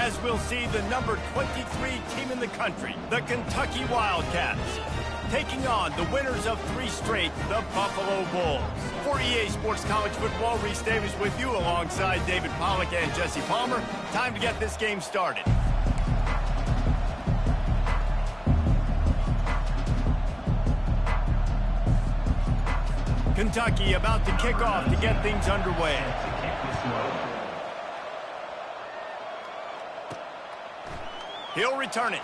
as we'll see the number 23 team in the country, the Kentucky Wildcats, taking on the winners of 3 straight, the Buffalo Bulls. For EA Sports College Football, Reese Davis with you alongside David Pollack and Jesse Palmer. Time to get this game started. Kentucky about to kick off to get things underway. He'll return it.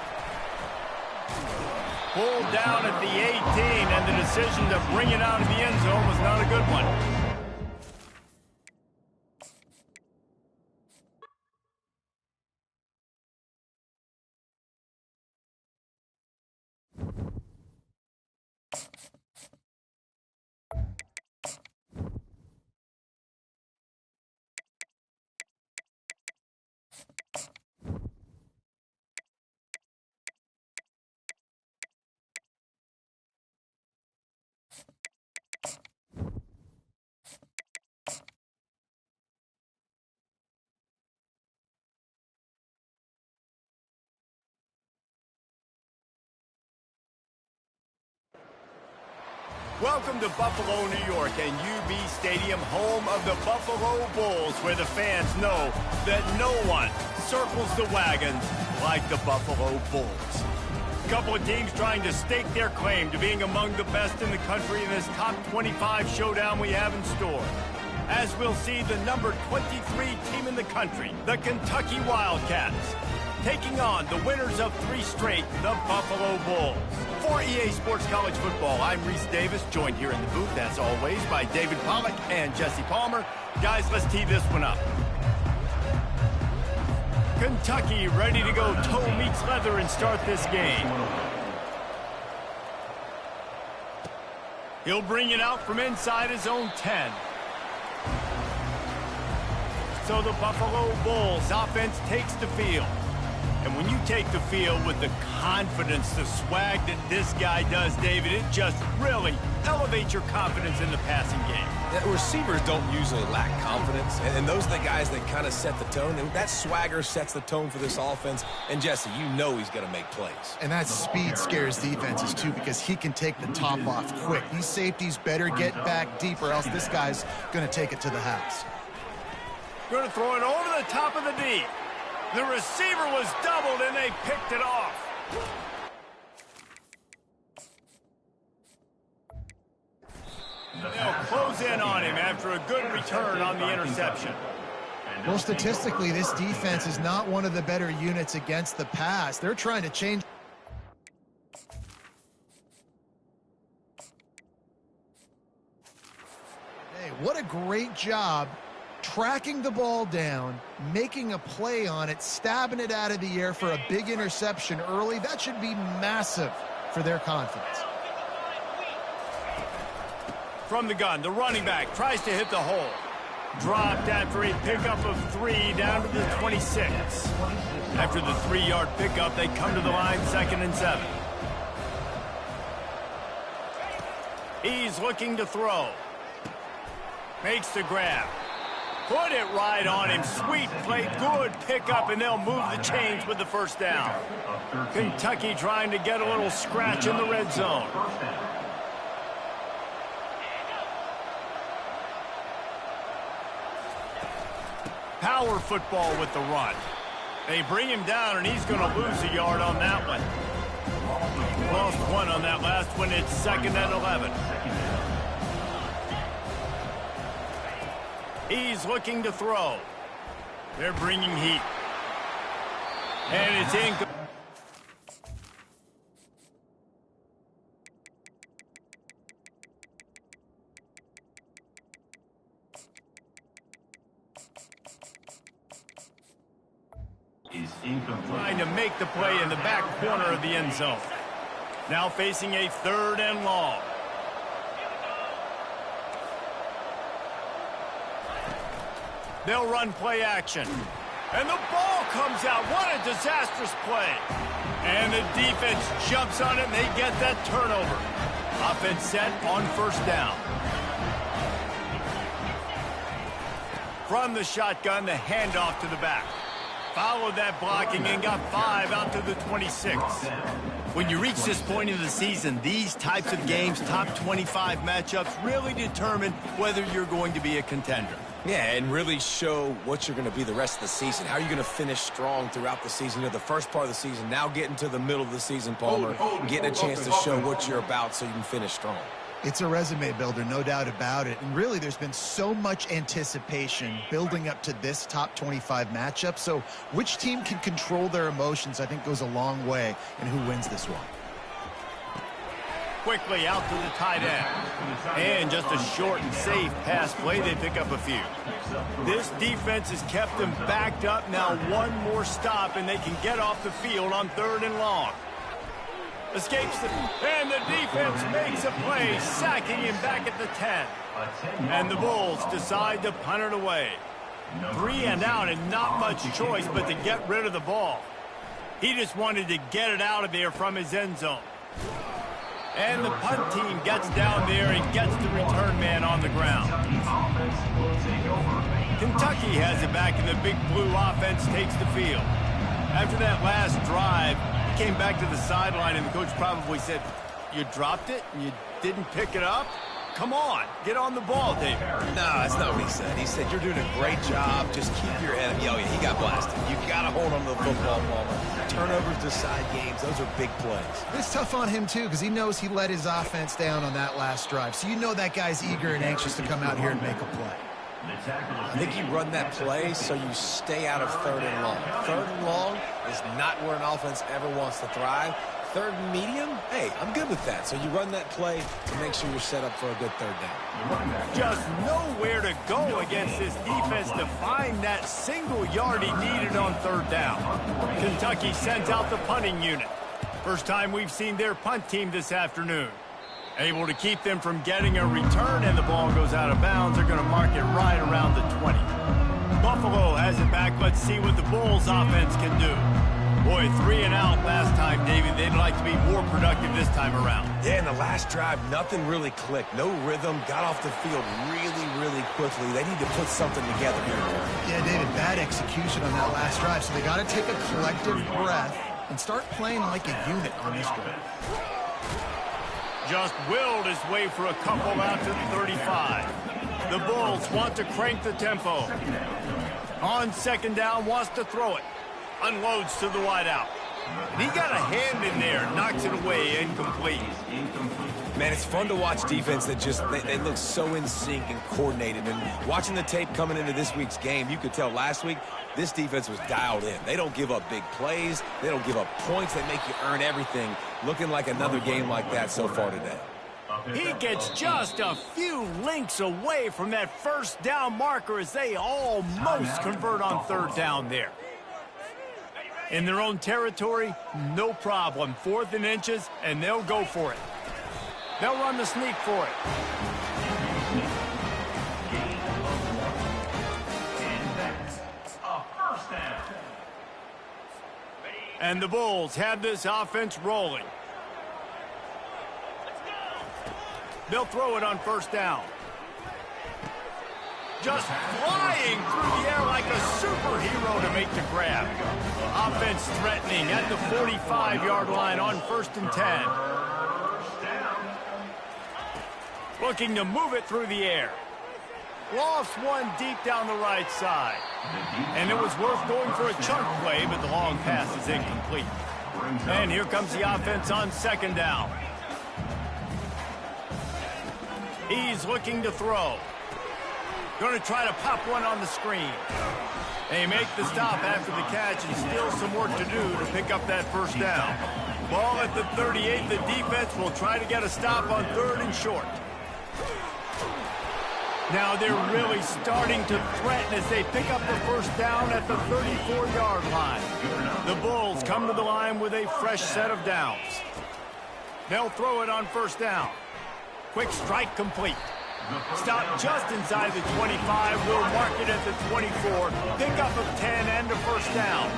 Pulled down at the 18, and the decision to bring it out of the end zone was not a good one. Welcome to Buffalo, New York, and UB Stadium, home of the Buffalo Bulls, where the fans know that no one circles the wagons like the Buffalo Bulls. A couple of teams trying to stake their claim to being among the best in the country in this top 25 showdown we have in store. As we'll see the number 23 team in the country, the Kentucky Wildcats, taking on the winners of 3 straight, the Buffalo Bulls. For EA Sports College Football, I'm Reese Davis, joined here in the booth, as always, by David Pollack and Jesse Palmer. Guys, let's tee this one up. Kentucky ready to go toe meets leather and start this game. He'll bring it out from inside his own 10. So the Buffalo Bulls offense takes the field. And when you take the field with the confidence, the swag that this guy does, David, it just really elevates your confidence in the passing game. Yeah, receivers don't usually lack confidence, and those are the guys that kind of set the tone. And that swagger sets the tone for this offense. And, Jesse, you know he's going to make plays. And that speed scares defenses, too, because he can take the top off quick. These safeties better get back deep, or else this guy's going to take it to the house. Going to throw it over the top of the D. The receiver was doubled, and they picked it off. They'll close in on him after a good return on the interception. Well, statistically, this defense is not one of the better units against the pass. They're trying to change. Hey, what a great job tracking the ball down, making a play on it, stabbing it out of the air for a big interception early. That should be massive for their confidence. From the gun, the running back tries to hit the hole. Dropped after a pickup of 3 down to the 26. After the 3-yard pickup, they come to the line 2nd and 7. He's looking to throw. Makes the grab. Put it right on him. Sweet play, good pickup, and they'll move the chains with the first down. Kentucky trying to get a little scratch in the red zone. Power football with the run. They bring him down, and he's going to lose a yard on that one. Lost 1 on that last one. It's 2nd and 11. He's looking to throw. They're bringing heat. And it's in. Trying to make the play in the back corner of the end zone. Now facing a 3rd and long. They'll run play action. And the ball comes out. What a disastrous play. And the defense jumps on it, and they get that turnover. Offense set on 1st down. From the shotgun, the handoff to the back. followed that blocking and got 5 out to the 26. When you reach this point in the season, these types of games, top 25 matchups, really determine whether you're going to be a contender. Yeah, and really show what you're going to be the rest of the season. How are you going to finish strong throughout the season? You know, the first part of the season, now getting to the middle of the season, Palmer, getting a chance to show what you're about so you can finish strong. It's a resume builder, no doubt about it. And really, there's been so much anticipation building up to this top 25 matchup. So which team can control their emotions, I think, goes a long way in who wins this one. Quickly out to the tight end. And just a short and safe pass play. They pick up a few. This defense has kept them backed up. Now one more stop, and they can get off the field on 3rd and long. Escapes it, and the defense makes a play, sacking him back at the 10. And the Bulls decide to punt it away. 3 and out, and not much choice but to get rid of the ball. He just wanted to get it out of there from his end zone. And the punt team gets down there and gets the return man on the ground. Kentucky has it back, and the Big Blue offense takes the field. After that last drive, he came back to the sideline, and the coach probably said, "You dropped it? You didn't pick it up? Come on, get on the ball, David." No, that's not what he said. He said, "You're doing a great job. Just keep your head up." Oh, yeah, he got blasted. You got to hold on to the football, Palmer. Turnovers decide games. Those are big plays. It's tough on him, too, because he knows he let his offense down on that last drive. So you know that guy's eager and anxious to come out here and make a play. I think you run that play so you stay out of 3rd and long. 3rd and long is not where an offense ever wants to thrive. 3rd and medium, hey, I'm good with that. So you run that play to make sure you're set up for a good 3rd down. Just nowhere to go against this defense to find that single yard he needed on 3rd down. Kentucky sends out the punting unit. First time we've seen their punt team this afternoon. Able to keep them from getting a return, and the ball goes out of bounds. They're going to mark it right around the 20. Buffalo has it back. Let's see what the Bulls offense can do. Boy, 3 and out last time, David. They'd like to be more productive this time around. Yeah, in the last drive, nothing really clicked. No rhythm. Got off the field really, really quickly. They need to put something together here. Yeah, David, bad execution on that last drive. So they got to take a collective breath and start playing like a unit on this drive. Just willed his way for a couple out to the 35. The Bulls want to crank the tempo. On 2nd down, wants to throw it. Unloads to the wideout. He got a hand in there, knocks it away, incomplete. Man, it's fun to watch defense that just, they look so in sync and coordinated. And watching the tape coming into this week's game, you could tell last week, this defense was dialed in. They don't give up big plays. They don't give up points. They make you earn everything. Looking like another game like that so far today. He gets just a few links away from that 1st down marker as they almost convert on 3rd down there. In their own territory, no problem. 4th and inches, and they'll go for it. They'll run the sneak for it. And the Bulls have this offense rolling. They'll throw it on 1st down. Just flying through the air like a superhero to make the grab. Offense threatening at the 45-yard line on 1st and 10. Looking to move it through the air. Lost one deep down the right side. And it was worth going for a chunk play, but the long pass is incomplete. And here comes the offense on 2nd down. He's looking to throw. Going to try to pop one on the screen. They make the stop after the catch, and still some work to do to pick up that 1st down. Ball at the 38. The defense will try to get a stop on 3rd and short. Now they're really starting to threaten as they pick up the 1st down at the 34-yard line. The Bulls come to the line with a fresh set of downs. They'll throw it on 1st down. Quick strike complete. Stop just inside the 25. Will mark it at the 24. Pickup of 10 and a 1st down.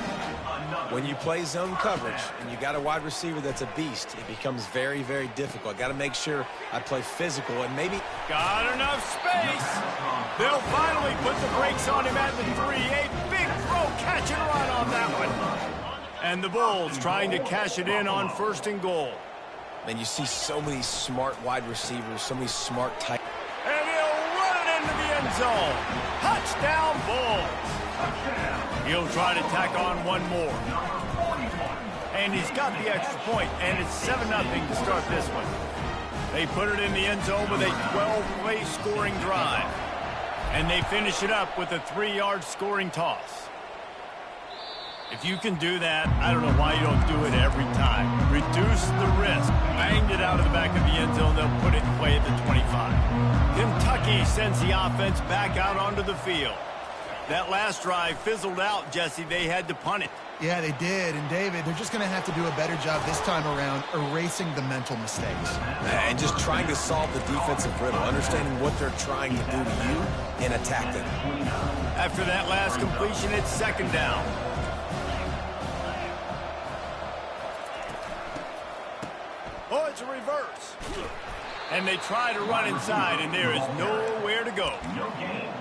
When you play zone coverage and you got a wide receiver that's a beast, it becomes very, very difficult. Got to make sure I play physical and maybe... Got enough space. They'll finally put the brakes on him at the 3. A big throw catch and run on that one. And the Bulls trying to cash it in on 1st and goal. And you see so many smart wide receivers, so many smart tight. And he'll run it into the end zone. Touchdown, Bulls. He'll try to tack on one more. And he's got the extra point, and it's 7-0 to start this one. They put it in the end zone with a 12-play scoring drive. And they finish it up with a 3-yard scoring toss. If you can do that, I don't know why you don't do it every time. Reduce the risk. Banged it out of the back of the end zone. They'll put it in play at the 25. Kentucky sends the offense back out onto the field. That last drive fizzled out, Jesse. They had to punt it. Yeah, they did. And, David, they're just going to have to do a better job this time around erasing the mental mistakes. And just trying to solve the defensive riddle, understanding what they're trying to do to you and attack them. After that last completion, it's 2nd down. Oh, it's a reverse. And they try to run inside, and there is nowhere to go.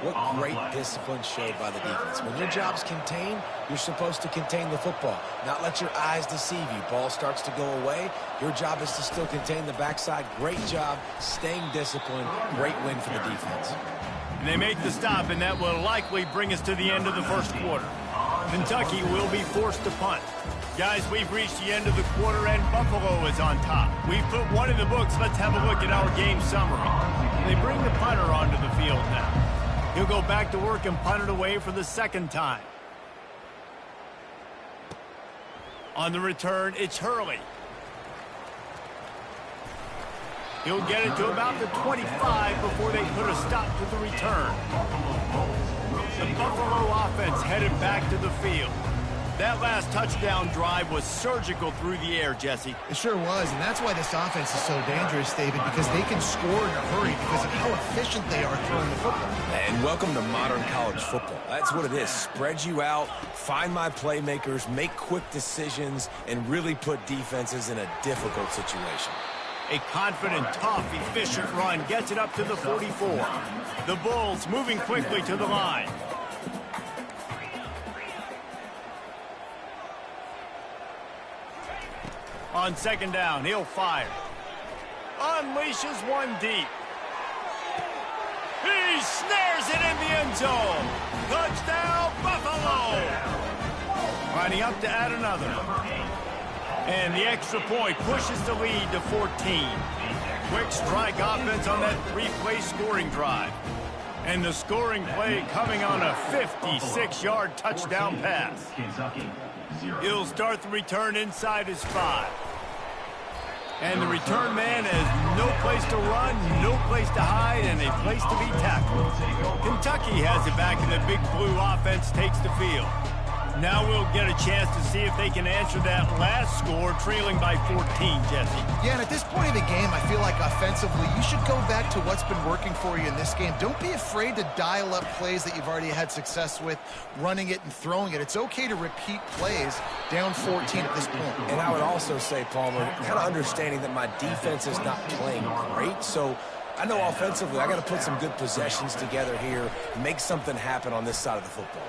What great discipline showed by the defense. When your job's contained, you're supposed to contain the football, not let your eyes deceive you. Ball starts to go away. Your job is to still contain the backside. Great job staying disciplined. Great win for the defense. And they make the stop, and that will likely bring us to the end of the 1st quarter. Kentucky will be forced to punt. Guys, we've reached the end of the quarter, and Buffalo is on top. We've put one in the books. Let's have a look at our game summary. They bring the punter onto the field now. He'll go back to work and punt it away for the 2nd time. On the return, it's Hurley. He'll get it to about the 25 before they put a stop to the return. The Buffalo offense headed back to the field. That last touchdown drive was surgical through the air, Jesse. It sure was, and that's why this offense is so dangerous, David, because they can score in a hurry because of how efficient they are throwing the football. And welcome to modern college football. That's what it is. Spread you out, find my playmakers, make quick decisions, and really put defenses in a difficult situation. A confident, tough, efficient run gets it up to the 44. The Bulls moving quickly to the line. On 2nd down, he'll fire. Unleashes one deep. He snares it in the end zone. Touchdown, Buffalo! Lining up to add another. And the extra point pushes the lead to 14. Quick strike offense on that 3-play scoring drive. And the scoring play coming on a 56-yard touchdown pass. He'll start the return inside his 5. And the return man has no place to run, no place to hide, and a place to be tackled. Kentucky has it back, and the Big Blue offense takes the field. Now we'll get a chance to see if they can answer that last score, trailing by 14, Jesse. Yeah, and at this point of the game, I feel like offensively, you should go back to what's been working for you in this game. Don't be afraid to dial up plays that you've already had success with, running it and throwing it. It's okay to repeat plays down 14 at this point. And I would also say, Palmer, kind of understanding that my defense is not playing great, so I know offensively I got to put some good possessions together here, make something happen on this side of the football.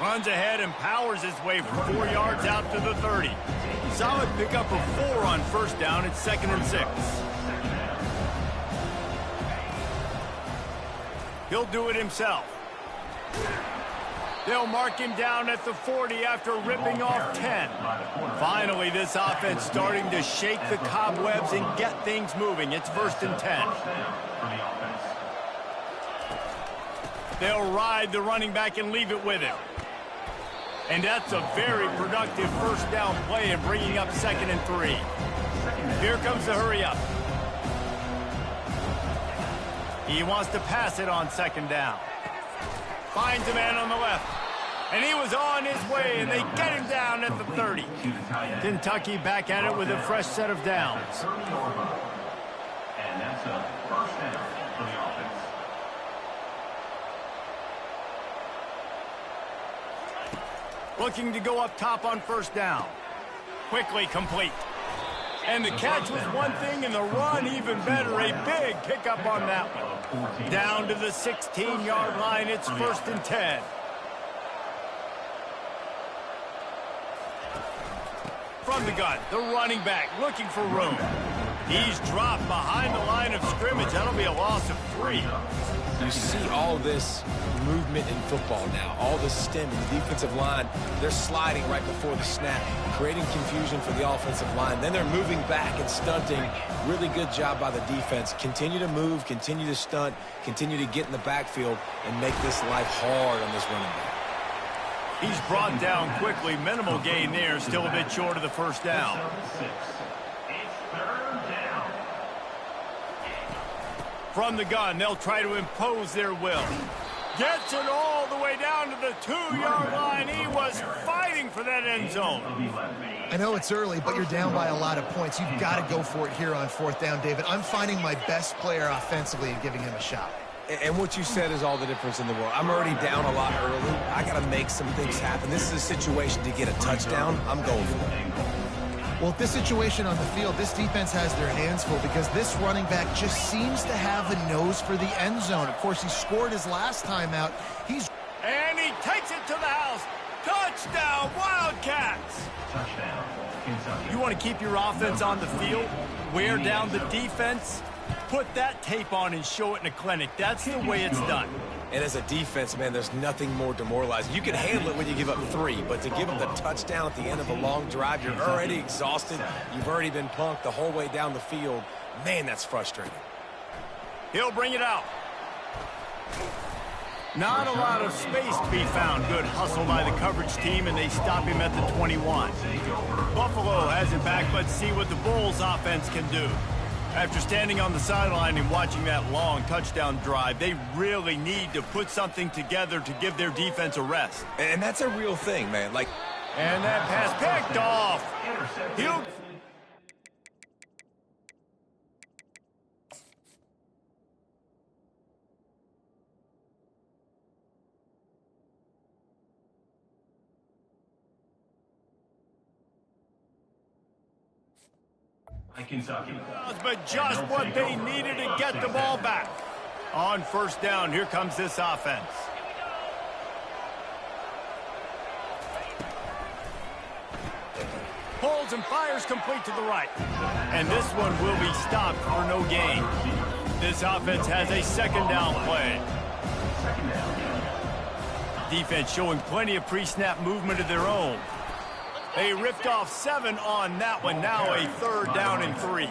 Runs ahead and powers his way from 4 yards out to the 30. Solid pickup of 4 on 1st down. It's 2nd and 6. He'll do it himself. They'll mark him down at the 40 after ripping off 10. Finally, this offense starting to shake the cobwebs and get things moving. It's 1st and 10. They'll ride the running back and leave it with him. And that's a very productive 1st down play and bringing up 2nd and 3. Here comes the hurry up. He wants to pass it on 2nd down. Finds a man on the left. And he was on his way, and they get him down at the 30. Kentucky back at it with a fresh set of downs. And that's a 1st down for the offense. Looking to go up top on 1st down. Quickly complete. And the catch was one thing, and the run even better. A big pickup on that one. Down to the 16-yard line. It's 1st and 10. From the gun, the running back looking for room. He's dropped behind the line of scrimmage. That'll be a loss of 3. You see all this movement in football now. All the stem in the defensive line. They're sliding right before the snap, creating confusion for the offensive line. Then they're moving back and stunting. Really good job by the defense. Continue to move, continue to stunt, continue to get in the backfield and make this life hard on this running back. He's brought down quickly. Minimal gain there. Still a bit short of the first down. From the gun, they'll try to impose their will. Gets it all the way down to the 2-yard line. He was fighting for that end zone. I know it's early, but you're down by a lot of points. You've got to go for it here on 4th down, David. I'm finding my best player offensively and giving him a shot. And what you said is all the difference in the world. I'm already down a lot early. I got to make some things happen. This is a situation to get a touchdown. I'm going for it. Well, this situation on the field, this defense has their hands full because this running back just seems to have a nose for the end zone. Of course, he scored his last time out. And he takes it to the house. Touchdown, Wildcats! Touchdown, Kentucky. You want to keep your offense on the field, wear down the defense, put that tape on and show it in a clinic. That's the way it's done. And as a defense, man, there's nothing more demoralizing. You can handle it when you give up 3, but to give them the touchdown at the end of a long drive, you're already exhausted. You've already been punked the whole way down the field. Man, that's frustrating. He'll bring it out. Not a lot of space to be found. Good hustle by the coverage team, and they stop him at the 21. Buffalo has it back. Let's see what the Bulls offense can do. After standing on the sideline and watching that long touchdown drive, they really need to put something together to give their defense a rest. And that's a real thing, man. And that pass picked off. He'll... Kentucky. But just what they needed to get the ball back. On 1st down, here comes this offense. Pulls and fires complete to the right. And this one will be stopped for no gain. This offense has a 2nd down play. Defense showing plenty of pre-snap movement of their own. They ripped off 7 on that one. Now a 3rd down and 3.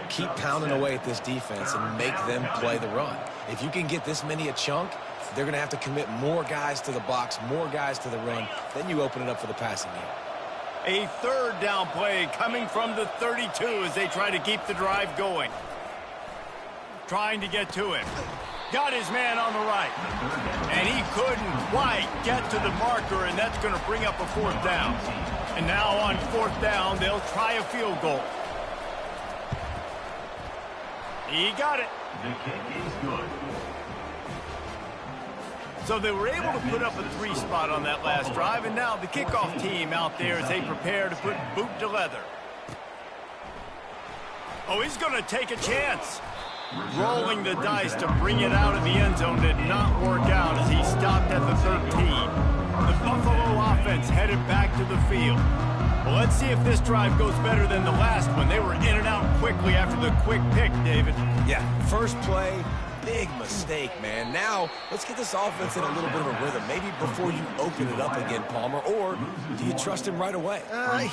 Keep pounding away at this defense and make them play the run. If you can get this many a chunk, they're going to have to commit more guys to the box, more guys to the run. Then you open it up for the passing game. A 3rd down play coming from the 32 as they try to keep the drive going. Trying to get to him. Got his man on the right. And he couldn't quite get to the marker, and that's going to bring up a 4th down. And now on 4th down, they'll try a field goal. He got it. The kick is good. So they were able to put up a 3 spot on that last drive, and now the kickoff team out there as they prepare to put boot to leather. Oh, he's going to take a chance. Rolling the dice to bring it out of the end zone did not work out as he stopped at the 13. The Buffalo offense headed back to the field. Well, let's see if this drive goes better than the last one. They were in and out quickly after the quick pick, David. Yeah, first play, big mistake, man. Now, let's get this offense in a little bit of a rhythm. Maybe before you open it up again, Palmer, or do you trust him right away?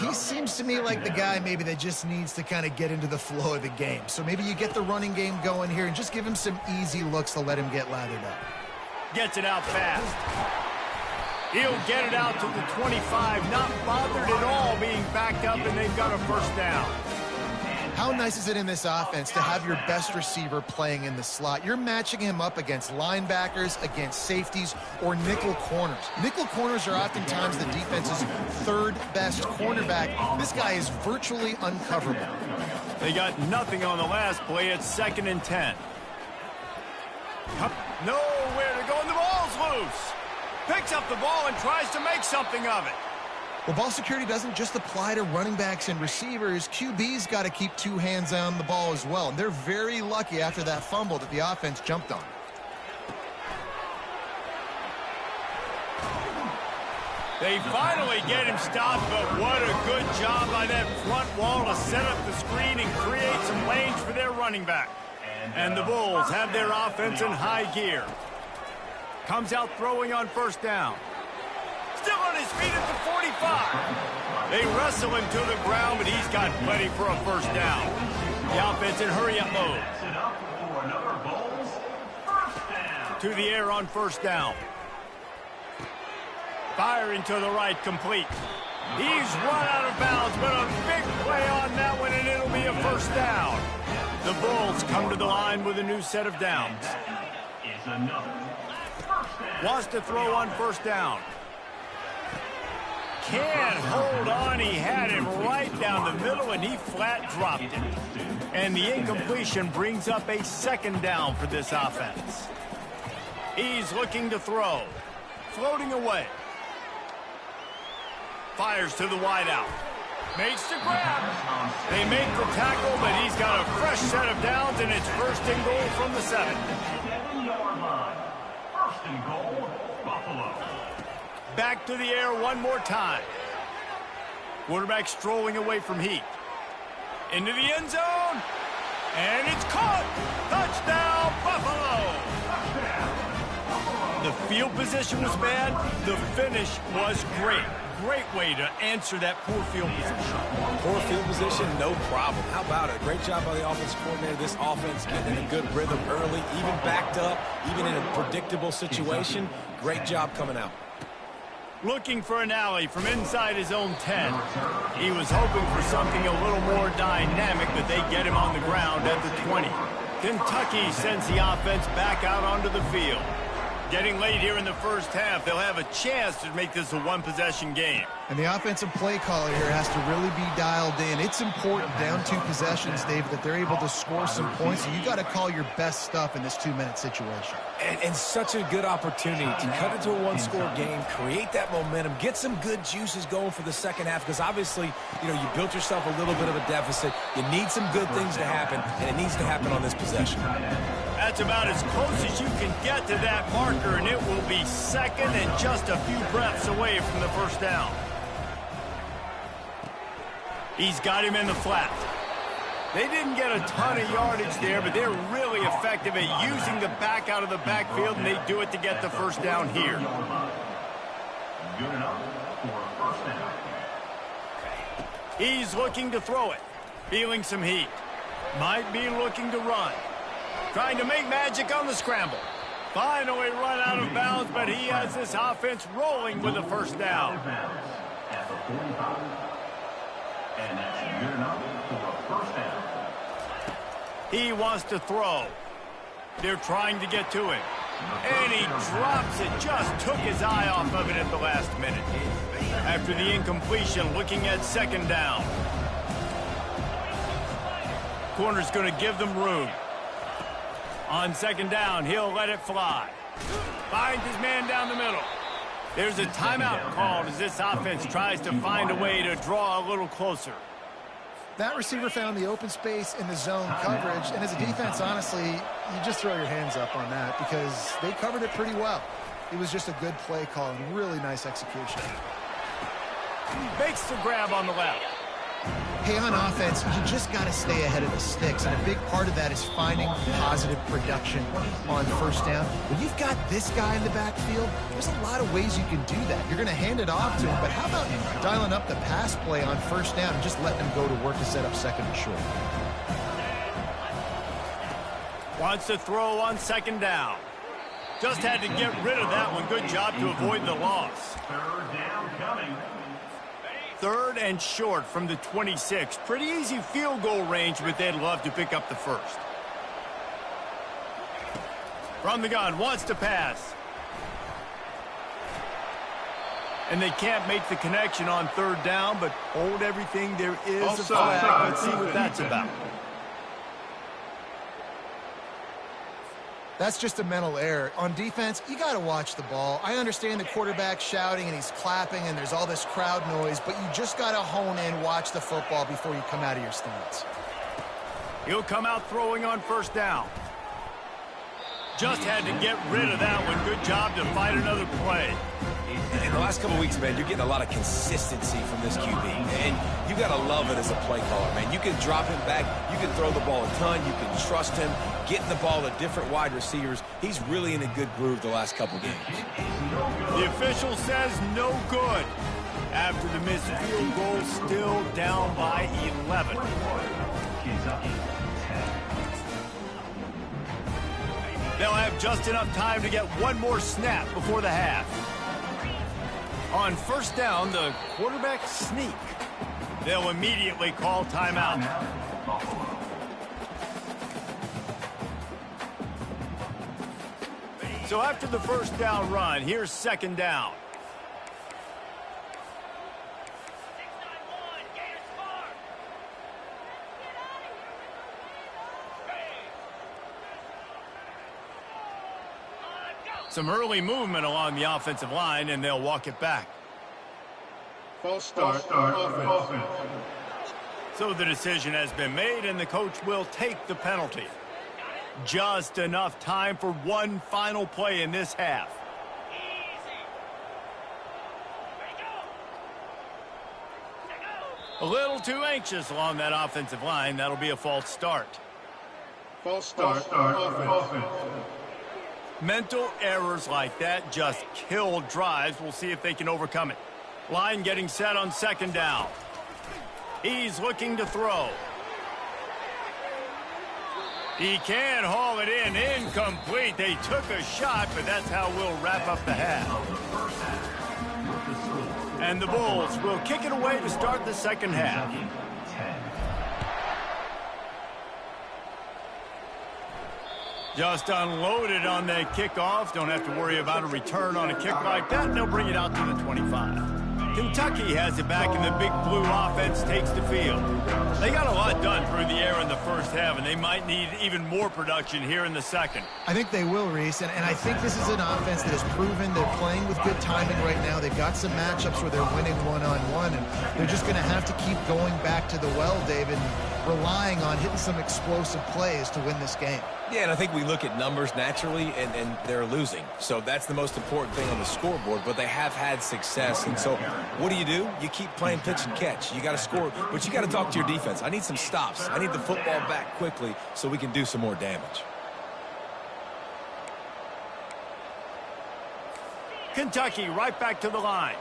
He seems to me like the guy maybe that just needs to kind of get into the flow of the game. So maybe you get the running game going here and just give him some easy looks to let him get lathered up. Gets it out fast. He'll get it out to the 25, not bothered at all being backed up, and they've got a 1st down. How nice is it in this offense to have your best receiver playing in the slot? You're matching him up against linebackers, against safeties, or nickel corners. Nickel corners are oftentimes the defense's 3rd best cornerback. This guy is virtually uncoverable. They got nothing on the last play. It's 2nd and 10. Nowhere to go, and the ball's loose. Picks up the ball and tries to make something of it. Well, ball security doesn't just apply to running backs and receivers. QB's got to keep 2 hands on the ball as well. And they're very lucky after that fumble that the offense jumped on. They finally get him stopped, but what a good job by that front wall to set up the screen and create some lanes for their running back. And the Bulls have their offense in high gear. Comes out throwing on first down. Still on his feet at the 45. They wrestle him to the ground, but he's got plenty for a first down. The offense in hurry-up mode. To the air on first down. Firing to the right, complete. He's run out of bounds, but a big play on that one, and it'll be a first down. The Bulls come to the line with a new set of downs. Wants to throw on first down. Can't hold on. He had him right down the middle, and he flat dropped it. And the incompletion brings up a second down for this offense. He's looking to throw. Floating away. Fires to the wideout. Makes the grab. They make the tackle, but he's got a fresh set of downs, and it's first and goal from the 7. 7-yard line. First and goal, Buffalo. Back to the air one more time. Quarterback strolling away from Heat. Into the end zone. And it's caught. Touchdown, Buffalo. The field position was bad. The finish was great. Great way to answer that poor field position. Poor field position, no problem. How about it? Great job by the offensive coordinator. This offense getting in a good rhythm early, even backed up, even in a predictable situation. Great job coming out. Looking for an alley from inside his own 10. He was hoping for something a little more dynamic, but they get him on the ground at the 20. Kentucky sends the offense back out onto the field. Getting late here in the first half, they'll have a chance to make this a one-possession game. And the offensive play caller here has to really be dialed in. It's important down 2 possessions, Dave, that they're able to score some points. So you got to call your best stuff in this 2-minute situation. And such a good opportunity to cut it to a one-score game, create that momentum, get some good juices going for the second half, because obviously, you built yourself a little bit of a deficit. You need some good things to happen, and it needs to happen on this possession. That's about as close as you can get to that marker, and it will be second and just a few breaths away from the first down. He's got him in the flat. They didn't get a ton of yardage there, but they're really effective at using the back out of the backfield, and they do it to get the first down here. Good enough for a first down. He's looking to throw it. Feeling some heat. Might be looking to run. Trying to make magic on the scramble. Finally run out of bounds, but he has this offense rolling with a first down. At the 45. And that's good enough for a first down. He wants to throw. They're trying to get to him. And he drops it. Just took his eye off of it at the last minute. After the incompletion, looking at second down. Corner's going to give them room. On second down, he'll let it fly. Finds his man down the middle. There's a timeout called as this offense tries to find a way to draw a little closer. That receiver found the open space in the zone coverage, and as a defense, honestly, you just throw your hands up on that because they covered it pretty well. It was just a good play call and really nice execution. Makes the grab on the left. Hey, on offense, you just got to stay ahead of the sticks, and a big part of that is finding positive production on first down. When you've got this guy in the backfield, there's a lot of ways you can do that. You're going to hand it off to him, but how about dialing up the pass play on first down and just letting him go to work to set up second and short? Wants to throw on second down. Just had to get rid of that one. Good job to avoid the loss. Third down coming. Third and short from the 26. Pretty easy field goal range, but they'd love to pick up the first. From the gun, wants to pass. And they can't make the connection on third down, but hold everything. There is a flag. Let's see what that's about. That's just a mental error. On defense, you got to watch the ball. I understand the quarterback shouting and he's clapping and there's all this crowd noise, but you just got to hone in, watch the football before you come out of your stance. He'll come out throwing on first down. Just had to get rid of that one. Good job to fight another play. In the last couple of weeks, man, you're getting a lot of consistency from this QB. And you got to love it as a play caller, man. You can drop him back. You can throw the ball a ton. You can trust him. Getting the ball to different wide receivers. He's really in a good groove the last couple games. The official says no good. After the missed field goal, still down by 11. They'll have just enough time to get one more snap before the half. On first down, the quarterback sneak. They'll immediately call timeout. So after the first down run, here's second down. Some early movement along the offensive line, and they'll walk it back. False start. Offense. So the decision has been made, and the coach will take the penalty. Just enough time for one final play in this half. A little too anxious along that offensive line. That'll be a false start. False start. Offense. Mental errors like that just kill drives. We'll see if they can overcome it. Line getting set on second down. He's looking to throw. He can haul it in. Incomplete. They took a shot, but that's how we'll wrap up the half. And the Bulls will kick it away to start the second half. Just unloaded on that kickoff. Don't have to worry about a return on a kick like that. And they'll bring it out to the 25. Kentucky has it back, and the Big Blue offense takes the field. They got a lot done through the air in the first half, and they might need even more production here in the second. I think they will, Reese, and I think this is an offense that has proven they're playing with good timing right now. They've got some matchups where they're winning one-on-one, and they're just going to have to keep going back to the well, David, and relying on hitting some explosive plays to win this game. Yeah, and I think we look at numbers naturally, and they're losing. So that's the most important thing on the scoreboard, but they have had success. And so what do? You keep playing pitch and catch. You got to score, but you got to talk to your defense. I need some stops. I need the football back quickly so we can do some more damage. Kentucky right back to the line.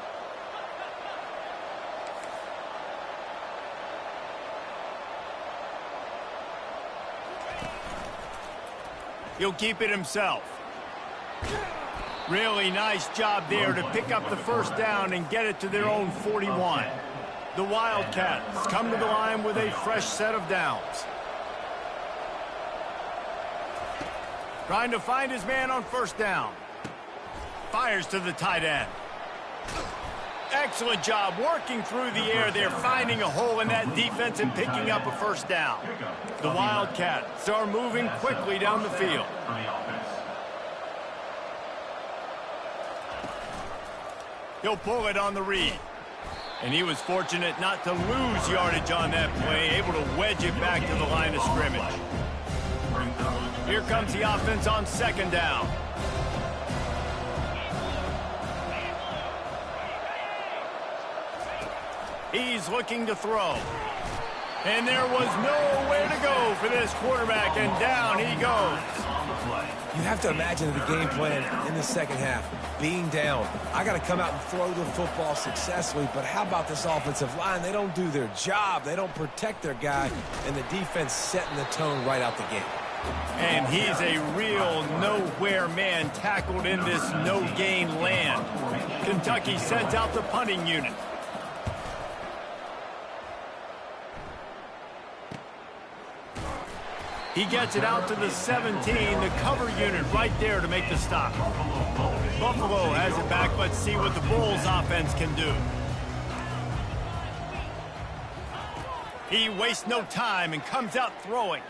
He'll keep it himself. Really nice job there to pick up the first down and get it to their own 41. The Wildcats come to the line with a fresh set of downs. Trying to find his man on first down. Fires to the tight end. Excellent job working through the air there, finding a hole in that defense and picking up a first down. The Wildcats are moving quickly down the field. He'll pull it on the read. And he was fortunate not to lose yardage on that play, able to wedge it back to the line of scrimmage. Here comes the offense on second down. He's looking to throw. And there was nowhere to go for this quarterback, and down he goes. You have to imagine the game plan in the second half. Being down, I got to come out and throw the football successfully, but how about this offensive line? They don't do their job. They don't protect their guy, and the defense setting the tone right out the gate. And he's a real nowhere man tackled in this no-gain land. Kentucky sends out the punting unit. He gets it out to the 17, the cover unit right there to make the stop. Buffalo has it back. Let's see what the Bulls offense can do. He wastes no time and comes out throwing.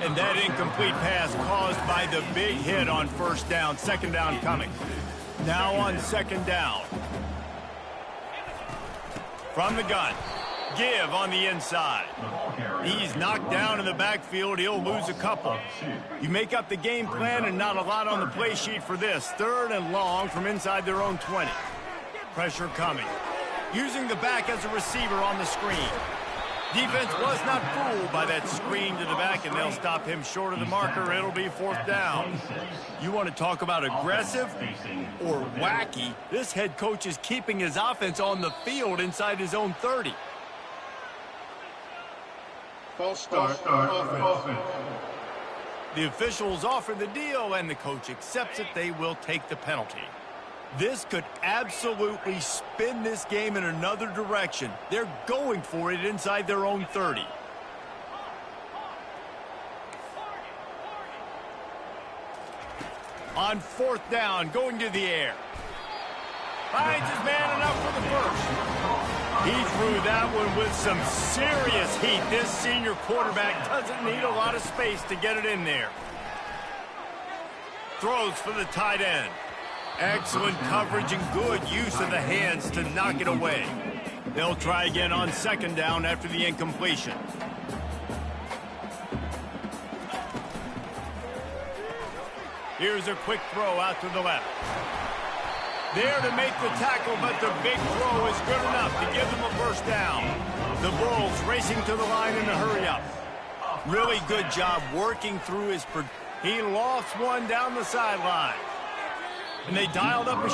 And that incomplete pass caused by the big hit on first down. Second down coming. Now on second down. From the gun. Give on the inside. He's knocked down in the backfield. He'll lose a couple. You make up the game plan and not a lot on the play sheet for this. 3rd and long from inside their own 20. Pressure coming. Using the back as a receiver on the screen. Defense was not fooled by that screen to the back, and they'll stop him short of the marker. It'll be 4th down. You want to talk about aggressive or wacky? This head coach is keeping his offense on the field inside his own 30. False start offense. The officials offer the deal, and the coach accepts it. They will take the penalty. This could absolutely spin this game in another direction. They're going for it inside their own 30. On 4th down, going to the air. Finds his man enough for the first. He threw that one with some serious heat. This senior quarterback doesn't need a lot of space to get it in there. Throws for the tight end. Excellent coverage and good use of the hands to knock it away. They'll try again on 2nd down after the incompletion. Here's a quick throw out to the left. There to make the tackle, but the big throw is good enough to give them a first down. The Bulls racing to the line in a hurry up. Really good job working through his... He lost one down the sideline. And they dialed up a...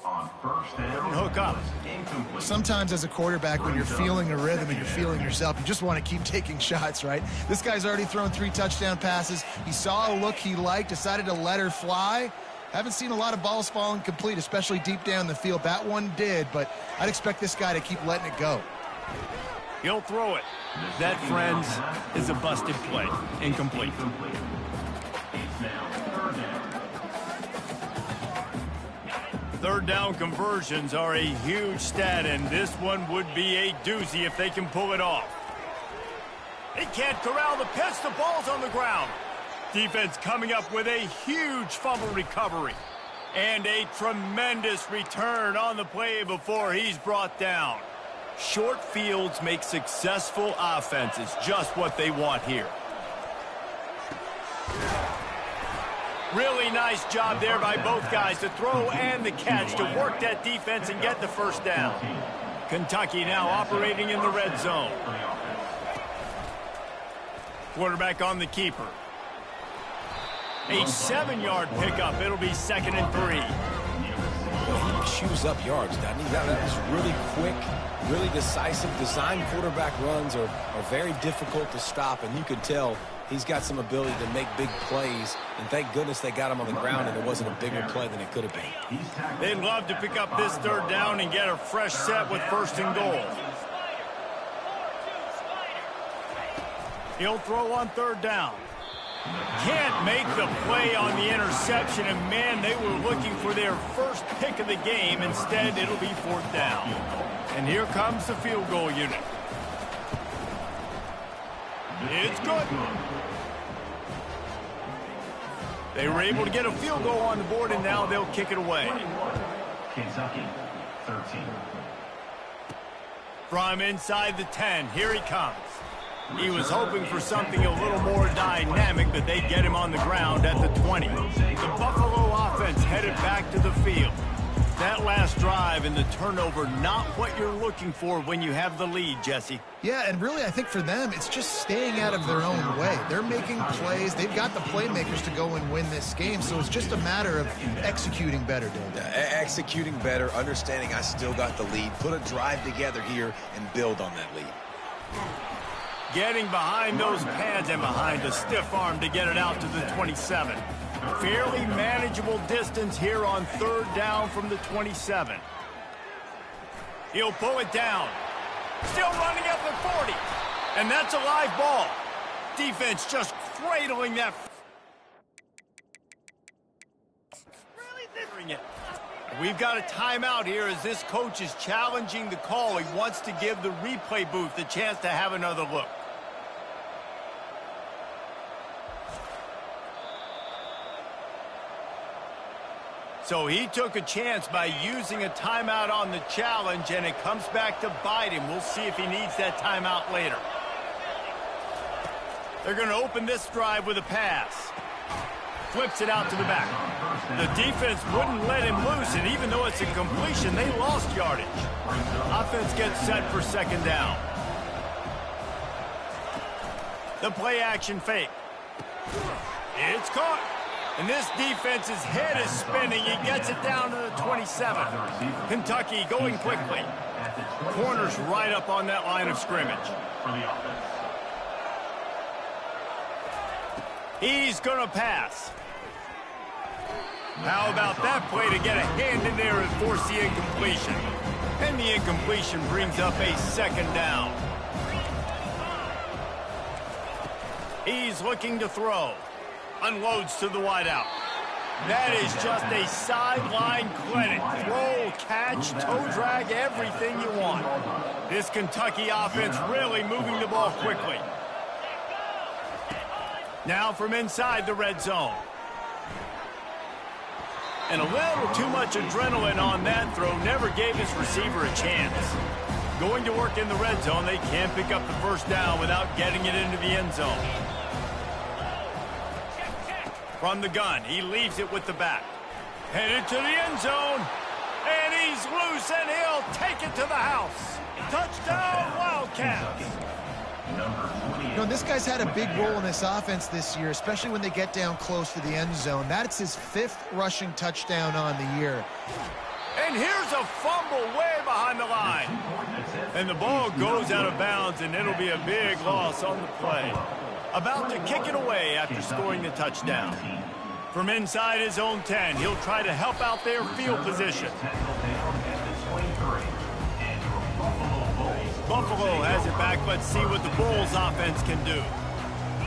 On 1st down. Hook up. Sometimes as a quarterback, when you're feeling a rhythm and you're feeling yourself, you just want to keep taking shots, right? This guy's already thrown 3 touchdown passes. He saw a look he liked, decided to let her fly. Haven't seen a lot of balls falling complete, especially deep down the field. That one did, but I'd expect this guy to keep letting it go. He'll throw it. That, friends, is a busted play. Incomplete. Third down conversions are a huge stat, and this one would be a doozy if they can pull it off. They can't corral the pitch. The ball's on the ground. Defense coming up with a huge fumble recovery. And a tremendous return on the play before he's brought down. Short fields make successful offenses, just what they want here. Really nice job there by both guys to throw and the catch to work that defense and get the first down. Kentucky now operating in the red zone. Quarterback on the keeper. A 7-yard pickup. It'll be 2nd and 3. He chews up yards, doesn't he? He's really quick, really decisive. Design quarterback runs are very difficult to stop, and you can tell he's got some ability to make big plays, and thank goodness they got him on the ground and it wasn't a bigger play than it could have been. They'd love to pick up this 3rd down and get a fresh set with 1st and goal. He'll throw on 3rd down. Can't make the play on the interception, and man, they were looking for their first pick of the game. Instead, it'll be 4th down. And here comes the field goal unit. It's good. They were able to get a field goal on the board, and now they'll kick it away. Kentucky, 13. From inside the 10, here he comes. He was hoping for something a little more dynamic, but they get him on the ground at the 20. The Buffalo offense headed back to the field. That last drive and the turnover, not what you're looking for when you have the lead, Jesse. Yeah, and really I think for them, it's just staying out of their own way. They're making plays. They've got the playmakers to go and win this game, so it's just a matter of executing better, Dave. Executing better, understanding I still got the lead, put a drive together here and build on that lead. Getting behind those pads and behind a stiff arm to get it out to the 27. Fairly manageable distance here on 3rd down from the 27. He'll pull it down. Still running at the 40. And that's a live ball. Defense just cradling that. Really dithering it. We've got a timeout here as this coach is challenging the call. He wants to give the replay booth the chance to have another look. So he took a chance by using a timeout on the challenge, and it comes back to bite him. We'll see if he needs that timeout later. They're going to open this drive with a pass. Flips it out to the back. The defense wouldn't let him loose, and even though it's a completion, they lost yardage. Offense gets set for second down. The play-action fake. It's caught. And this defense's head is spinning. He gets it down to the 27. Kentucky going quickly. Corners right up on that line of scrimmage. He's going to pass. How about that play to get a hand in there and force the incompletion? And the incompletion brings up a second down. He's looking to throw. Unloads to the wideout. That is just a sideline clinic. Throw, catch, toe drag, everything you want. This Kentucky offense really moving the ball quickly. Now from inside the red zone. And a little too much adrenaline on that throw. Never gave his receiver a chance. Going to work in the red zone. They can't pick up the first down without getting it into the end zone. From the gun, he leaves it with the back. Headed to the end zone. And he's loose, and he'll take it to the house. Touchdown, Wildcats. You know, this guy's had a big role in this offense this year, especially when they get down close to the end zone. That's his 5th rushing touchdown on the year. And here's a fumble way behind the line. And the ball goes out of bounds, and it'll be a big loss on the play. About to kick it away after scoring the touchdown. From inside his own 10, he'll try to help out their field position. Buffalo has it back. Let's see what the Bulls offense can do.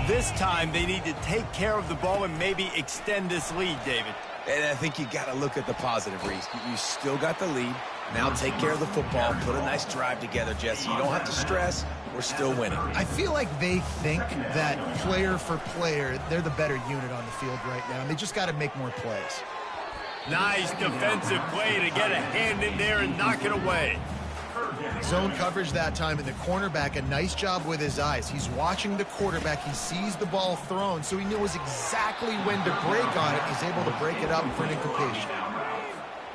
This time they need to take care of the ball and maybe extend this lead, David. And I think you got to look at the positive, Reese. You still got the lead. Now take care of the football. Put a nice drive together, Jesse. You don't have to stress. We're still winning. I feel like they think that player for player, they're the better unit on the field right now, and they just got to make more plays. Nice defensive play to get a hand in there and knock it away. Zone coverage that time, and the cornerback, a nice job with his eyes. He's watching the quarterback. He sees the ball thrown, so he knows exactly when to break on it. He's able to break it up for an incompletion.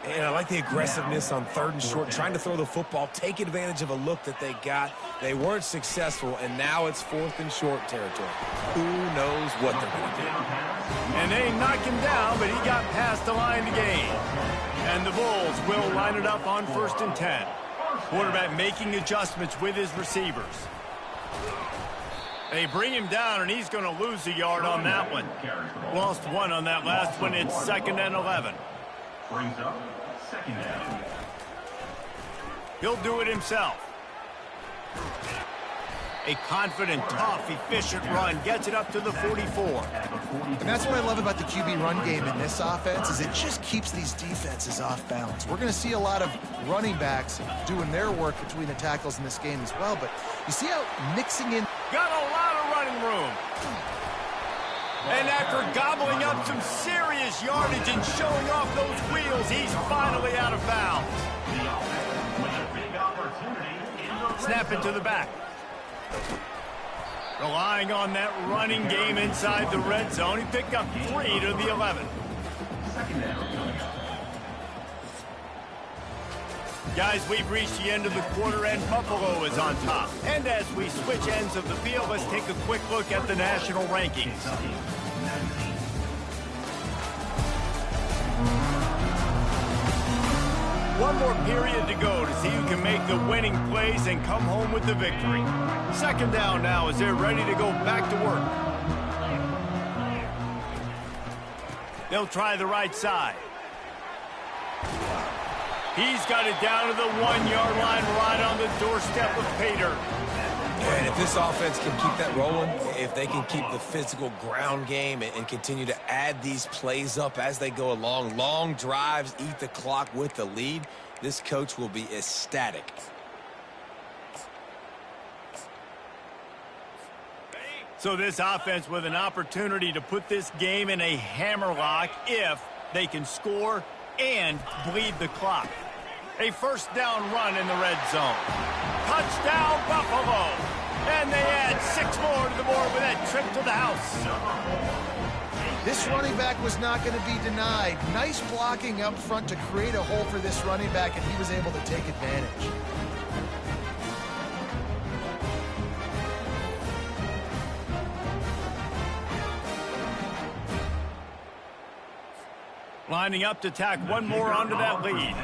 And I like the aggressiveness on 3rd and short, trying to throw the football, take advantage of a look that they got. They weren't successful, and now it's 4th and short territory. Who knows what they're going to do? And they knock him down, but he got past the line to gain. And the Bulls will line it up on 1st and 10. Quarterback making adjustments with his receivers. They bring him down, and he's going to lose a yard on that one. Lost 1 on that last one. It's 2nd and 11. Brings up 2nd down. He'll do it himself. A confident, tough, efficient run gets it up to the 44. And that's what I love about the QB run game in this offense, is it just keeps these defenses off balance. We're going to see a lot of running backs doing their work between the tackles in this game as well, but you see how mixing in... Got a lot of running room. And after gobbling up some serious yardage and showing off those wheels, he's finally out of bounds. Snap it to the back. Relying on that running game inside the red zone. He picked up 3 to the 11. Guys, we've reached the end of the quarter, and Buffalo is on top. And as we switch ends of the field, let's take a quick look at the national rankings. One more period to go to see who can make the winning plays and come home with the victory. 2nd down now as they're ready to go back to work. They'll try the right side. He's got it down to the 1-yard line, right on the doorstep of Pater. And if this offense can keep that rolling, if they can keep the physical ground game and continue to add these plays up as they go along, long drives, eat the clock with the lead, this coach will be ecstatic. So this offense with an opportunity to put this game in a hammerlock if they can score and bleed the clock. A first down run in the red zone. Touchdown, Buffalo. And they add 6 more to the board with that trip to the house. This running back was not going to be denied. Nice blocking up front to create a hole for this running back, and he was able to take advantage. Lining up to tack one more onto that lead.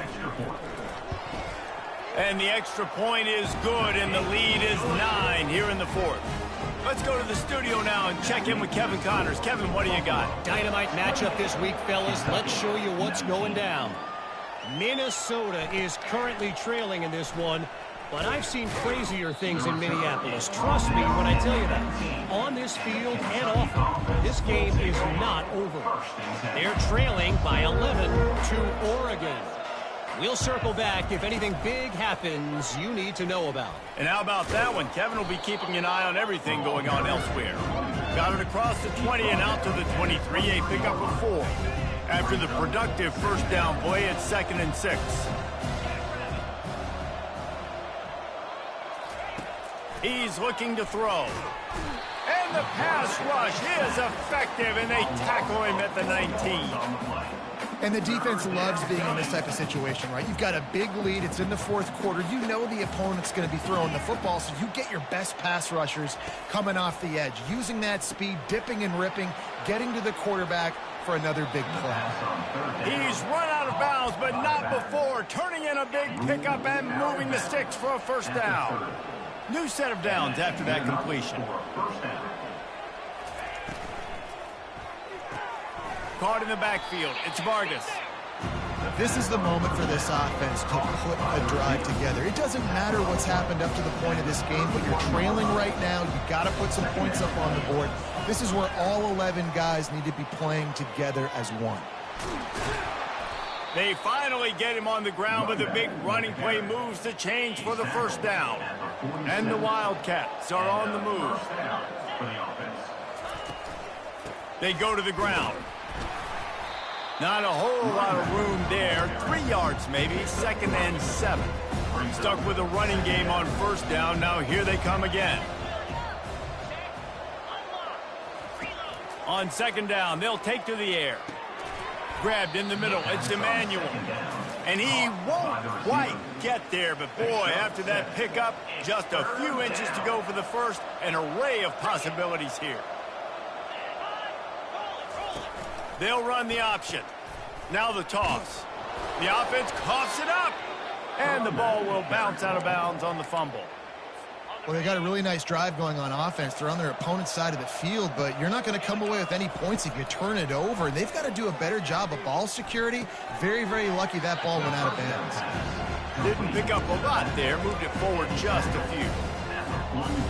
And the extra point is good, and the lead is 9 here in the fourth. Let's go to the studio now and check in with Kevin Connors. Kevin, what do you got? Dynamite matchup this week, fellas. Let's show you what's going down. Minnesota is currently trailing in this one, but I've seen crazier things in Minneapolis. Trust me when I tell you that. On this field and off it, this game is not over. They're trailing by 11 to Oregon. We'll circle back if anything big happens you need to know about. And how about that one? Kevin will be keeping an eye on everything going on elsewhere. Got it across the 20 and out to the 23. A pickup of 4. After the productive first down play, it's 2nd and 6. He's looking to throw. And the pass rush is effective, and they tackle him at the 19. And the defense loves being in this type of situation, right? You've got a big lead. It's in the fourth quarter. You know the opponent's going to be throwing the football, so you get your best pass rushers coming off the edge, using that speed, dipping and ripping, getting to the quarterback for another big play. He's run out of bounds, but not before. Turning in a big pickup and moving the sticks for a first down. New set of downs after that completion. Caught in the backfield. It's Vargas. This is the moment for this offense to put a drive together. It doesn't matter what's happened up to the point of this game, but you're trailing right now. You've got to put some points up on the board. This is where all 11 guys need to be playing together as one. They finally get him on the ground, but the big running play moves the change for the first down. And the Wildcats are on the move. They go to the ground. Not a whole lot of room there. 3 yards maybe. 2nd and 7. Stuck with a running game on first down. Now here they come again. On 2nd down, they'll take to the air. Grabbed in the middle. It's Emmanuel. And he won't quite get there. But boy, after that pickup, just a few inches to go for the first. An array of possibilities here. They'll run the option. Now the toss. The offense coughs it up. And the ball will bounce out of bounds on the fumble. Well, they got a really nice drive going on offense. They're on their opponent's side of the field, but you're not going to come away with any points if you turn it over. They've got to do a better job of ball security. Very, very lucky that ball went out of bounds. Didn't pick up a lot there. Moved it forward just a few.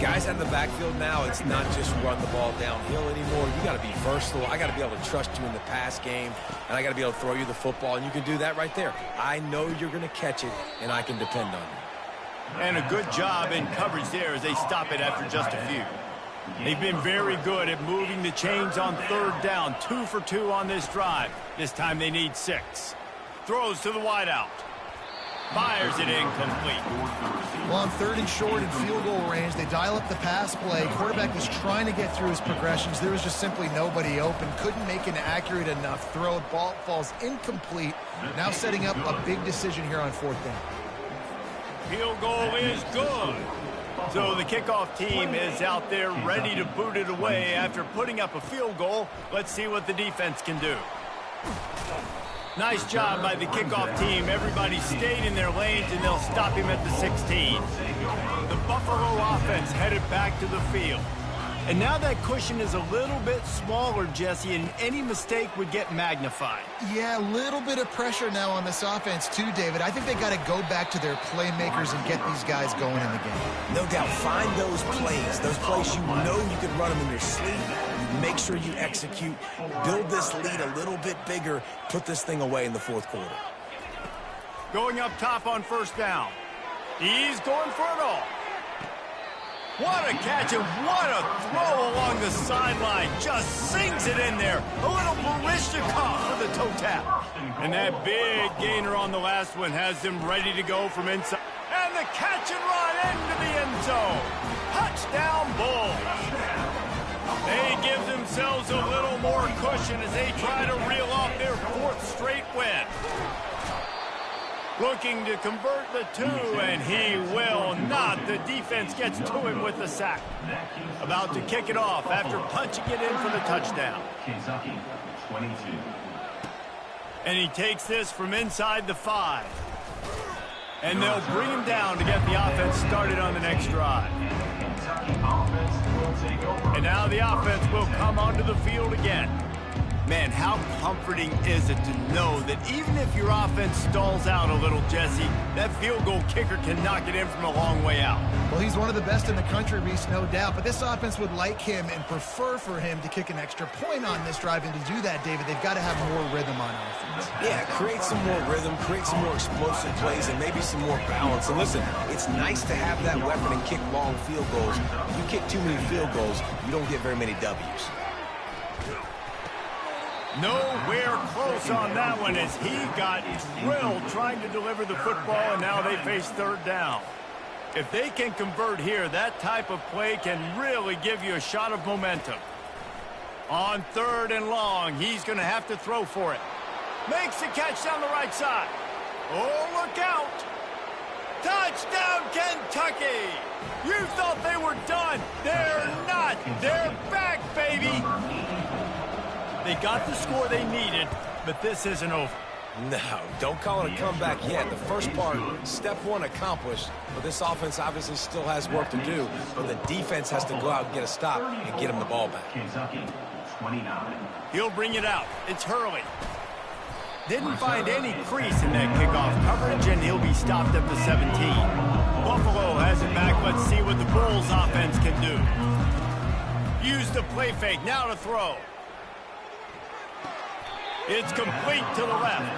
Guys out in the backfield now, it's not just run the ball downhill anymore. You got to be versatile. I got to be able to trust you in the pass game, and I got to be able to throw you the football, and you can do that right there. I know you're going to catch it, and I can depend on you. And a good job in coverage there as they stop it after just a few. They've been very good at moving the chains on 3rd down. 2 for 2 on this drive. This time they need 6. Throws to the wideout. Fires it incomplete. Well, on 3rd and short in field goal range, they dial up the pass play. Quarterback was trying to get through his progressions. There was just simply nobody open. Couldn't make an accurate enough throw. Ball falls incomplete. Now setting up a big decision here on 4th down. Field goal is good. So the kickoff team is out there ready to boot it away after putting up a field goal. Let's see what the defense can do. Nice job by the kickoff team. Everybody stayed in their lanes, and they'll stop him at the 16. The Buffalo offense headed back to the field. And now that cushion is a little bit smaller, Jesse, and any mistake would get magnified. Yeah, a little bit of pressure now on this offense too, David. I think they got to go back to their playmakers and get these guys going in the game. No doubt. Find those plays you know you can run them in your sleep. Make sure you execute. Build this lead a little bit bigger. Put this thing away in the 4th quarter. Going up top on first down. He's going for it all. What a catch and what a throw along the sideline. Just sings it in there. A little Baryshnikov for the toe tap. And that big gainer on the last one has them ready to go from inside. And the catch and run into the end zone. Touchdown, Bulls. They give themselves a little more cushion as they try to reel off their 4th straight win. Looking to convert the 2, and he will not. The defense gets to him with the sack. About to kick it off after punching it in for the touchdown. Kentucky, 22. And he takes this from inside the 5. And they'll bring him down to get the offense started on the next drive. And now the offense will come onto the field again. Man, how comforting is it to know that even if your offense stalls out a little, Jesse, that field goal kicker can knock it in from a long way out. Well, he's one of the best in the country, Reese, no doubt. But this offense would like him and prefer for him to kick an extra point on this drive. And to do that, David, they've got to have more rhythm on offense. Yeah, create some more rhythm, create some more explosive plays, and maybe some more balance. And listen, it's nice to have that weapon and kick long field goals. If you kick too many field goals, you don't get very many W's. Nowhere close on that one as he got drilled trying to deliver the football, and now they face 3rd down. If they can convert here, that type of play can really give you a shot of momentum. On 3rd and long, he's going to have to throw for it. Makes the catch down the right side. Oh, look out. Touchdown, Kentucky. You thought they were done. They're not. They're back, baby. They got the score they needed, but this isn't over. No, don't call it a comeback yet. The first part, step 1 accomplished, but this offense obviously still has work to do, but the defense has to go out and get a stop and get him the ball back. Kentucky, 29. He'll bring it out. It's Hurley. Didn't find any crease in that kickoff coverage, and he'll be stopped at the 17. Buffalo has it back. Let's see what the Bulls offense can do. Use the play fake. Now to throw. It's complete to the left.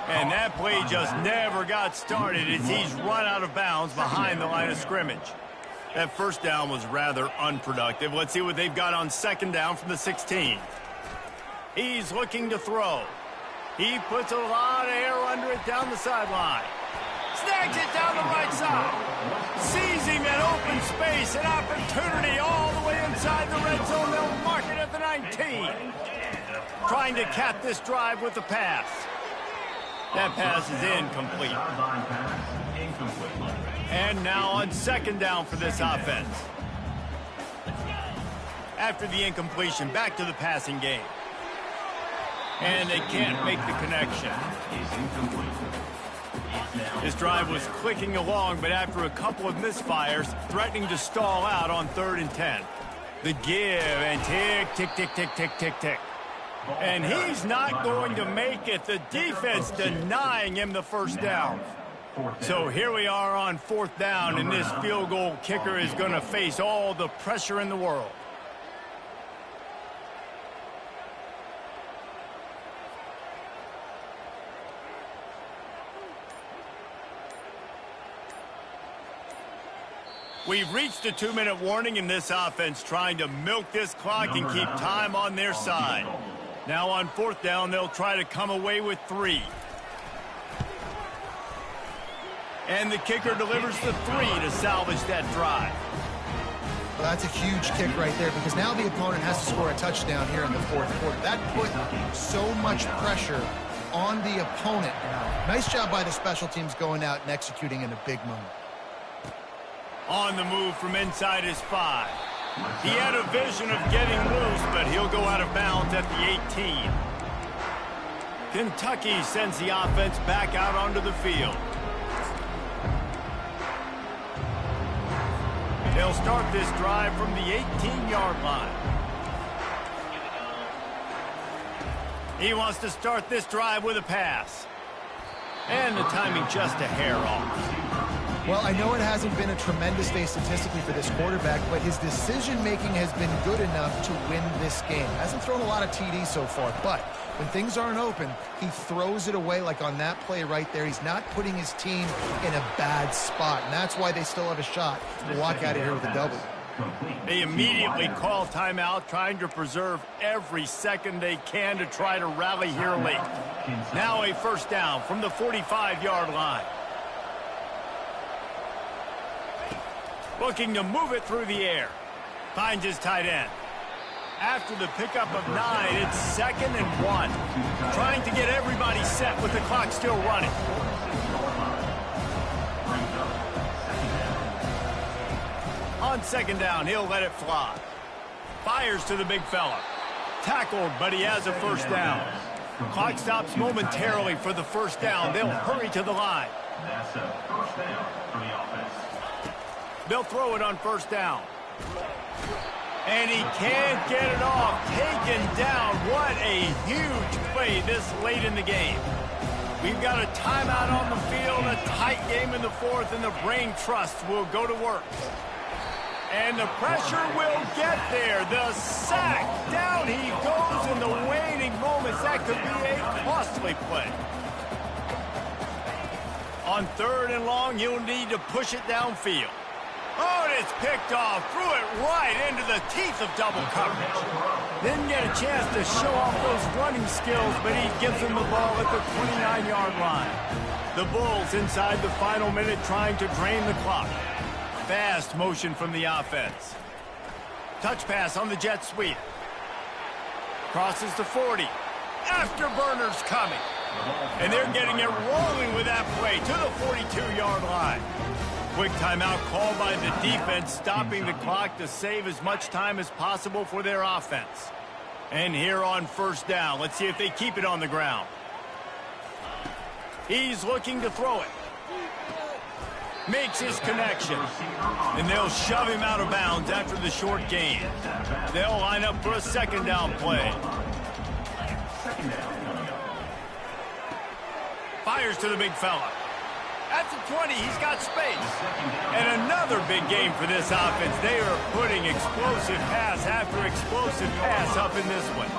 And that play just never got started as he's run out of bounds behind the line of scrimmage. That first down was rather unproductive. Let's see what they've got on 2nd down from the 16. He's looking to throw. He puts a lot of air under it down the sideline. Snags it down the right side. Sees him in open space. An opportunity all the way inside the red zone. They'll mark it at the 19. Trying to cap this drive with the pass. That pass is incomplete. And now on 2nd down for this offense. After the incompletion, back to the passing game. And they can't make the connection. This drive was clicking along, but after a couple of misfires, threatening to stall out on 3rd and 10. The give and tick, tick, tick, tick, tick, tick, tick. And he's not going to make it. The defense denying him the first down. So here we are on 4th down, and this field goal kicker is going to face all the pressure in the world. We've reached a 2-minute warning in this offense, trying to milk this clock and keep time on their side. Now on 4th down, they'll try to come away with 3. And the kicker delivers the 3 to salvage that drive. Well, that's a huge kick right there because now the opponent has to score a touchdown here in the 4th quarter. That put so much pressure on the opponent now. Nice job by the special teams going out and executing in a big moment. On the move from inside his 5. He had a vision of getting loose, but he'll go out of bounds at the 18. Kentucky sends the offense back out onto the field. They'll start this drive from the 18-yard line. He wants to start this drive with a pass. And the timing just a hair off. Well, I know it hasn't been a tremendous day statistically for this quarterback, but his decision-making has been good enough to win this game. Hasn't thrown a lot of TDs so far, but when things aren't open, he throws it away like on that play right there. He's not putting his team in a bad spot, and that's why they still have a shot to walk out of here with a double. They immediately call timeout, trying to preserve every second they can to try to rally here late. Now a first down from the 45-yard line. Looking to move it through the air. Finds his tight end. After the pickup of 9, it's 2nd and 1. Trying to get everybody set with the clock still running. On 2nd down, he'll let it fly. Fires to the big fella. Tackled, but he has a first down. Clock stops momentarily for the first down. They'll hurry to the line. That's a first down for the offense. They'll throw it on first down. And he can't get it off. Taken down. What a huge play this late in the game. We've got a timeout on the field, a tight game in the fourth, and the Brain Trust will go to work. And the pressure will get there. The sack. Down he goes in the waning moments. That could be a costly play. On 3rd and long, you'll need to push it downfield. Oh, and it's picked off. Threw it right into the teeth of double coverage. Didn't get a chance to show off those running skills, but he gives him the ball at the 29-yard line. The Bulls inside the final minute trying to drain the clock. Fast motion from the offense. Touch pass on the jet sweep. Crosses to 40. Afterburners coming. And they're getting it rolling with that play to the 42-yard line. Quick timeout called by the defense, stopping the clock to save as much time as possible for their offense. And here on first down, let's see if they keep it on the ground. He's looking to throw it. Makes his connection. And they'll shove him out of bounds after the short gain. They'll line up for a 2nd down play. Fires to the big fella. At the 20, he's got space. And another big game for this offense. They are putting explosive pass after explosive pass up in this one.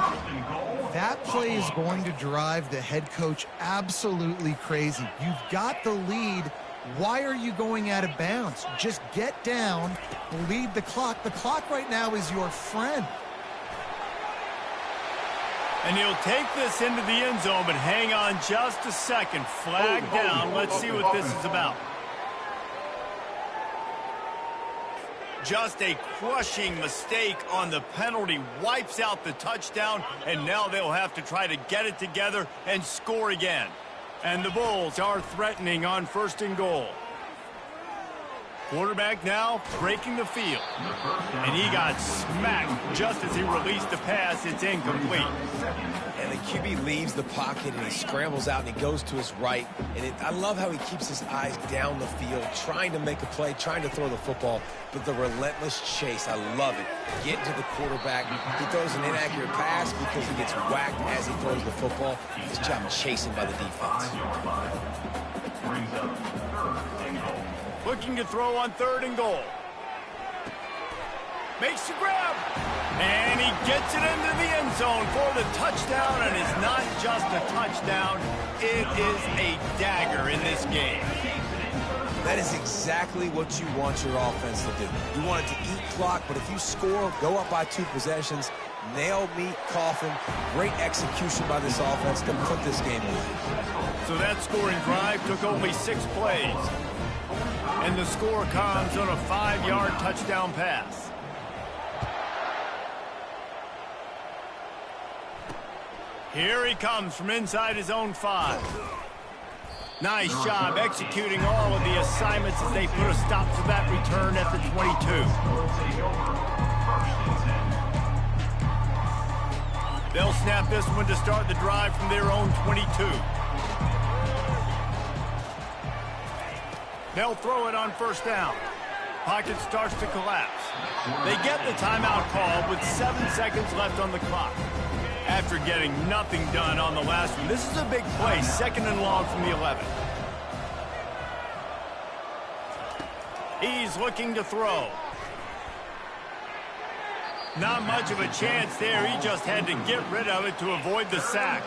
That play is going to drive the head coach absolutely crazy. You've got the lead. Why are you going out of bounds? Just get down, lead the clock. The clock right now is your friend. And he'll take this into the end zone, but hang on just a second. Flag down. Let's see what this is about. Just a crushing mistake on the penalty. Wipes out the touchdown, and now they'll have to try to get it together and score again. And the Bulls are threatening on 1st and goal. Quarterback now breaking the field. And he got smacked just as he released the pass. It's incomplete. And the QB leaves the pocket and he scrambles out and he goes to his right. And I love how he keeps his eyes down the field, trying to make a play, trying to throw the football. But the relentless chase, I love it. Get to the quarterback. He throws an inaccurate pass because he gets whacked as he throws the football. His job chasing by the defense. Looking to throw on 3rd and goal. Makes the grab. And he gets it into the end zone for the touchdown. And it's not just a touchdown. It is a dagger in this game. That is exactly what you want your offense to do. You want it to eat clock, but if you score, go up by 2 possessions, nail meat coffin, great execution by this offense to put this game away. So that scoring drive took only 6 plays. And the score comes on a 5-yard touchdown pass. Here he comes from inside his own 5. Nice job executing all of the assignments as they put a stop to that return at the 22. They'll snap this one to start the drive from their own 22. They'll throw it on 1st down. Pocket starts to collapse. They get the timeout call with 7 seconds left on the clock. After getting nothing done on the last one, this is a big play, 2nd and long from the 11. He's looking to throw. Not much of a chance there. He just had to get rid of it to avoid the sack.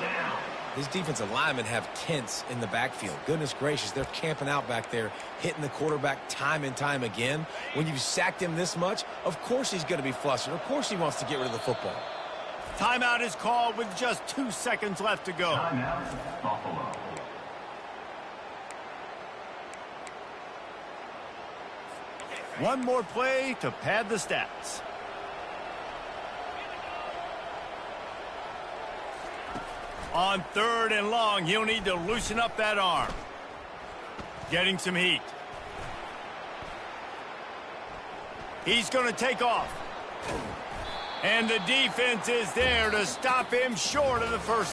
These defensive linemen have tents in the backfield. Goodness gracious, they're camping out back there, hitting the quarterback time and time again. When you've sacked him this much, of course he's going to be flustered. Of course he wants to get rid of the football. Timeout is called with just 2 seconds left to go. Timeout, Buffalo. One more play to pad the stats. On 3rd and long, he'll need to loosen up that arm. Getting some heat. He's going to take off. And the defense is there to stop him short of the first